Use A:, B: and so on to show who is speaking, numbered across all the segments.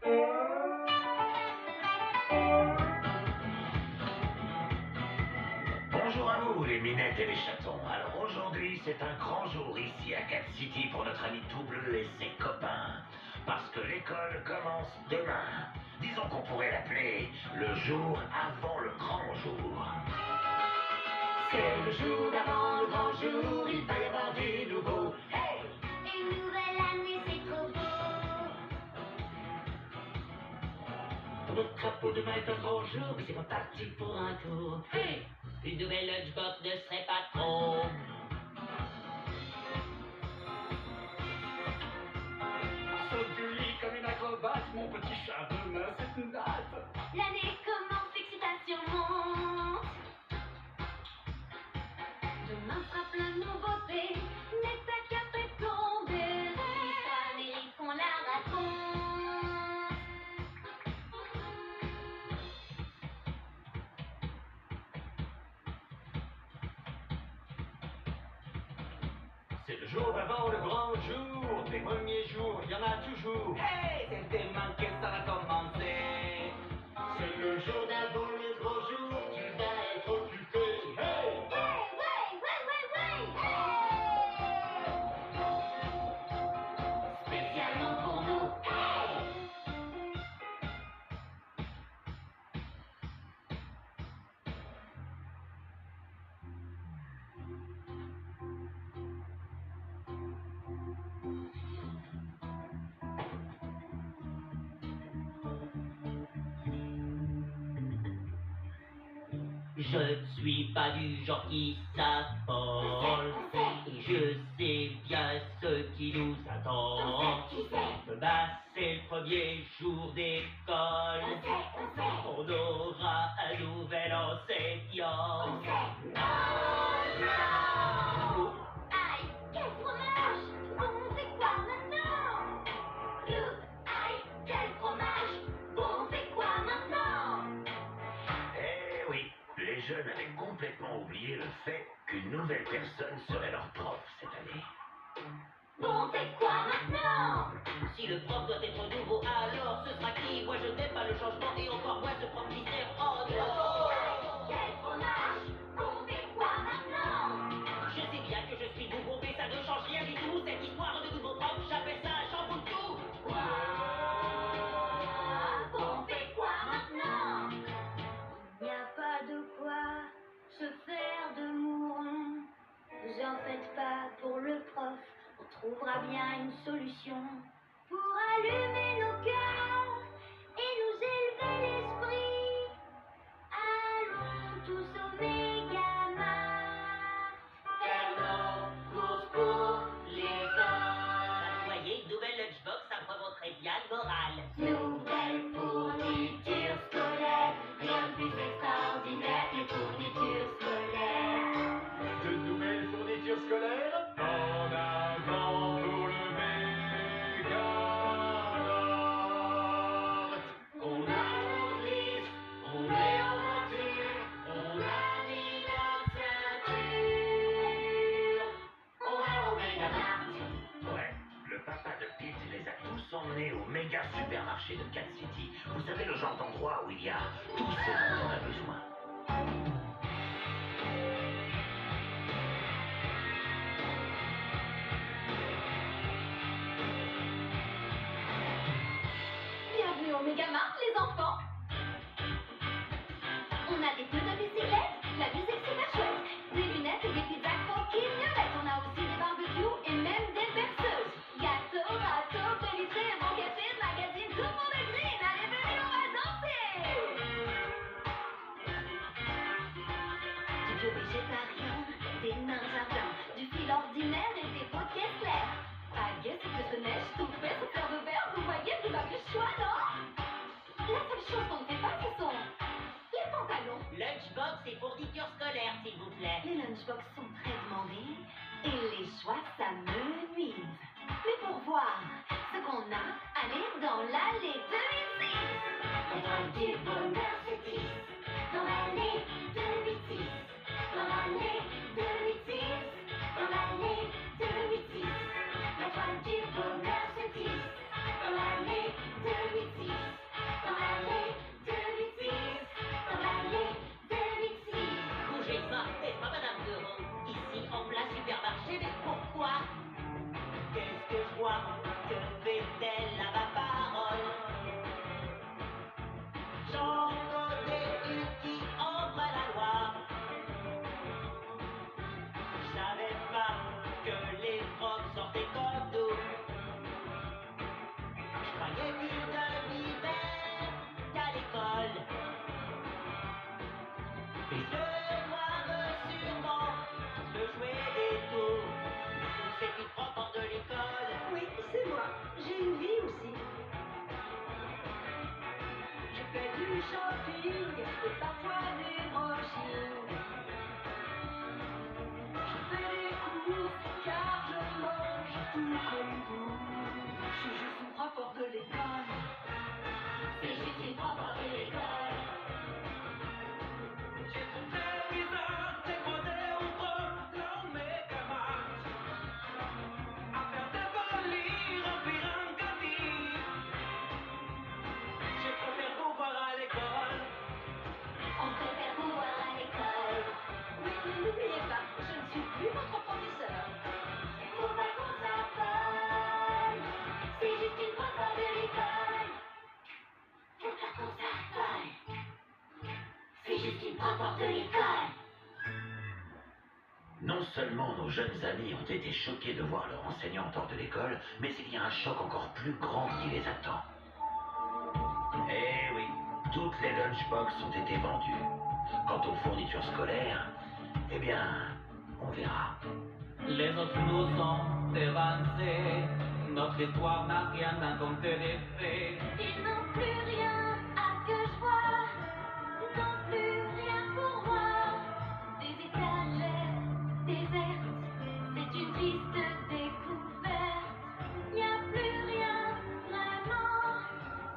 A: Bonjour à vous, les minettes et les chatons. Alors aujourd'hui, c'est un grand jour ici à Cat City pour notre ami tout bleu et ses copains. Parce que l'école commence demain. Disons qu'on pourrait l'appeler le jour avant le grand jour.
B: C'est le jour d'avant le grand jour, il va y avoir du nouveau. Hey!
C: Une nouvelle année, c'est trop beau.
B: Notre crapaud demain est un grand jour, mais c'est pas parti pour un tour. Hey! Une nouvelle lunchbox ne serait pas trop. Saute du lit comme une acrobate, mon petit chat, demain c'est une date.
C: L'année commence, l'excitation monte. Demain sera plein de nouveautés, mais ta cape est tombée. L'histoire mérite qu'on la raconte.
D: C'est le jour d'avant le grand jour, des premiers jours, il y en a toujours. Hey, c'est demain que ça va commencer.
B: C'est le jour d'avant le grand jour, tu vas être occupé. Hey!
C: Ouais, ouais, ouais, ouais, ouais, hey!
B: Spécialement pour nous. Hey!
E: Je ne suis pas du genre qui s'affole, et je sais bien ce qui nous attend. Demain c'est le premier jour d'école, on aura un nouvel enseignant.
C: Aïe, quel fromage! Bon, c'est quoi maintenant? Aïe, quel fromage! Bon, c'est quoi maintenant?
A: Eh oui, les jeunes avaient complètement oublié le fait qu'une nouvelle personne serait leur prof cette année.
C: Bon, c'est quoi maintenant?
E: Si le prof doit être nouveau, alors ce sera qui? Moi je n'aime pas le changement et encore moins ce prof mystère. Oh non!
C: Quel fromage! Bon, c'est quoi maintenant?
E: Je sais bien que je suis nouveau, mais ça ne change rien du tout. Cette histoire de nouveau prof, j'appelle ça un chamboule tout.
C: Bon, c'est quoi maintenant? Il n'y a pas de quoi se faire de mouron. Vous en faites pas pour le prof, on trouvera bien une solution pour allumer nos cœurs et nous élever l'esprit. Allons tous au Mégamart.
E: Faire nos courses pour l'école. Vous voyez, une nouvelle lunchbox, ça me remonterait bien le moral.
C: Nouvelle fourniture scolaire, rien de plus extraordinaire que les fournitures scolaires.
D: De nouvelles fournitures scolaires, en avant pour le Mégamart.
B: On a nos livres, on est en voiture, on a mis la ceinture. On va au Mégamart.
A: Ouais, le papa de Pete les a tous emmenés au méga supermarché de Cat City. Vous savez, le genre d'endroit où il y a tout ce dont on a besoin.
C: Bienvenue au Mégamart, les enfants. On a des pneus de bicyclette, la musique super chouette, des lunettes et des pizzas croquis violettes. On a aussi des barbecues et même des berceuses. Gâteaux, râteaux, pélitrés, bon café, magazine, tout le monde est green. Allez, venez, on va danser. Du bio végétarien, des nains jardins, du fil ordinaire et des pots de caisse claire. Baguettes, soufflettes de neige, tout fait sous fleur de verre. Vous voyez, vous avez le choix, non? La seule chose qu'on ne fait pas, ce sont les pantalons.
E: Lunchbox et fournitures scolaires, s'il vous plaît.
C: Les lunchbox sont très demandés et les choix, ça me nuise. Mais pour voir ce qu'on a, allez dans l'allée 2006.
B: L'étoile du bonheur se tisse dans l'allée 2006. Dans l'allée 2006. Dans l'allée 2006. L'étoile du bonheur se tisse dans l'allée 2006.
C: shopping et parfois des brochures. Je fais des courses car je mange tout comme vous. Je suis juste une prof de l'école.
B: C'est juste une prof de l'école.
D: J'ai compté mes heures, j'ai croisé entre dans mes camarades. À faire des folies, remplir un caddie. Je préfère vous voir à l'école.
B: On préfère vous voir à l'école.
C: Oui, mais n'oubliez pas, je ne suis plus votre professeur.
B: Faut pas qu'on s'affole. C'est juste une prof de l'école. Faut pas qu'on s'affole. C'est juste une prof de l'école.
A: Non seulement nos jeunes amis ont été choqués de voir leur enseignante hors de l'école, mais il y a un choc encore plus grand qui les attend. Eh oui, toutes les lunchbox ont été vendues. Quant aux fournitures scolaires, eh bien, on verra.
E: Les autres nous ont évincés. Notre histoire n'a rien à compter des faits.
C: Ils n'ont plus rien à ce que je vois. Ils n'ont plus rien pour moi. Des étagères désertes, c'est une triste découverte. Il n'y a plus rien vraiment.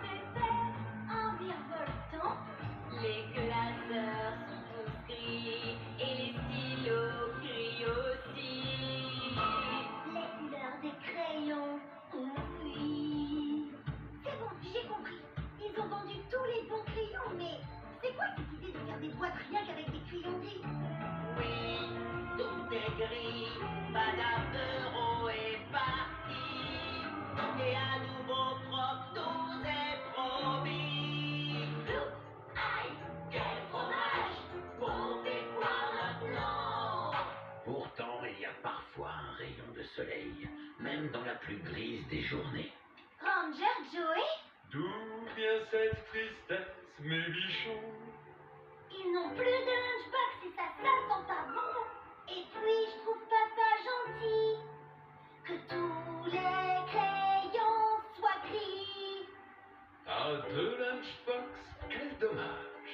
C: C'était un virevoltant. Les classeurs sont tous gris et les stylos gris aussi.
B: Les couleurs des crayons ont fui. C'est bon, j'ai compris. Ils ont vendu tous les bons crayons, mais c'est quoi cette idée de faire des boîtes rien qu'avec des crayons gris?
E: Oui, tout est gris. Madame Euro est partie. Et à nouveau propre, tout est promis.
B: Aïe, quel fromage! On fait quoi maintenant?
A: Pourtant, il y a parfois un rayon de soleil, même dans la plus grise des journées.
B: Ranger Joey?
D: D'où vient cette tristesse, mes bichons?
B: Ils n'ont plus de lunchbox et ça sent pas bon. Et puis je trouve pas ça gentil que tous les crayons soient gris.
D: Ah, deux lunchbox, quel dommage.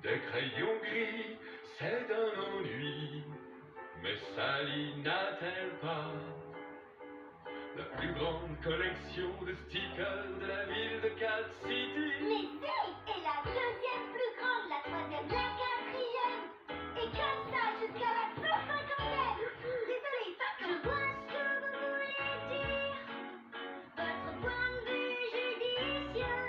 D: Des crayons gris, c'est un ennui. Mais Sally n'a-t-elle pas la plus grande collection de stickers de la ville de Cat City?
B: Mais c'est la deuxième plus grande, la troisième, la quatrième. Et comme ça jusqu'à la 150e. Désolée,
C: Je
B: 50.
C: vois ce que vous voulez dire. Votre point de vue judicieux.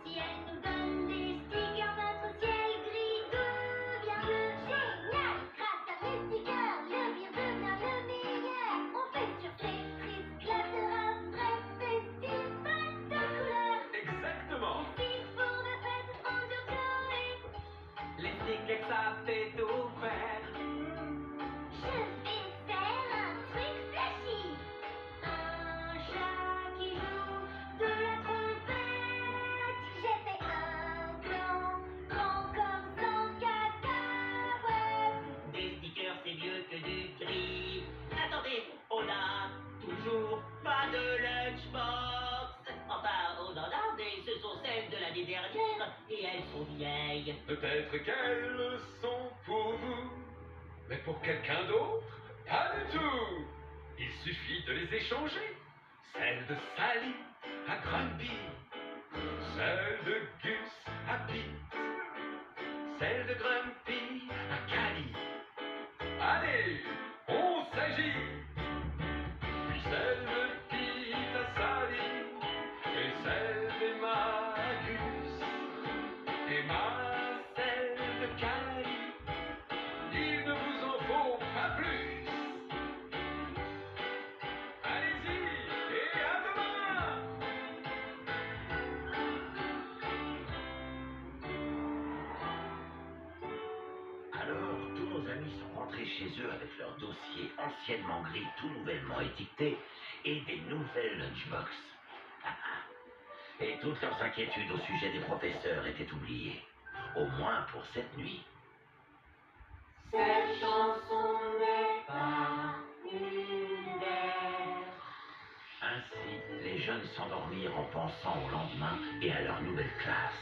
C: Si elle nous donne des stickers, notre ciel gris devient bleu.
B: Génial! Grâce à mes stickers, le pire devient le meilleur. On fait sur ces tristes classeurs un vrai festival de couleurs.
D: Exactement.
C: Stick pour de fête, Ranger Joey.
E: Les tickets, ça fait tout faire.
B: Je vais faire un truc flashy.
C: Un chat qui joue de la trompette.
B: J'ai fait un plan grand comme 100 cacahuètes.
E: Des stickers, c'est mieux que du gris. Attendez, on a toujours pas de lunchbox. Enfin, on en a, mais ce sont celles de l'année dernière et elles sont vieilles.
D: Peut-être qu'elles sont pour vous, mais pour quelqu'un d'autre, pas du tout. Il suffit de les échanger. Celle de Sally à Grunby, celle de Gus à Pete, celle de Grumpy à Cali. Allez, on s'agit. Puis celle de Pete à Sally, et celle d'Emma à Gus, Emma, celle de Cali. Il ne vous en faut pas plus. Allez-y et à demain.
A: Alors, tous nos amis sont rentrés chez eux avec leurs dossiers anciennement gris, tout nouvellement étiquetés, et des nouvelles lunchbox. Et toutes leurs inquiétudes au sujet des professeurs étaient oubliées, au moins pour cette nuit.
C: Cette chanson n'est pas une guerre.
A: Ainsi, les jeunes s'endormirent en pensant au lendemain et à leur nouvelle classe.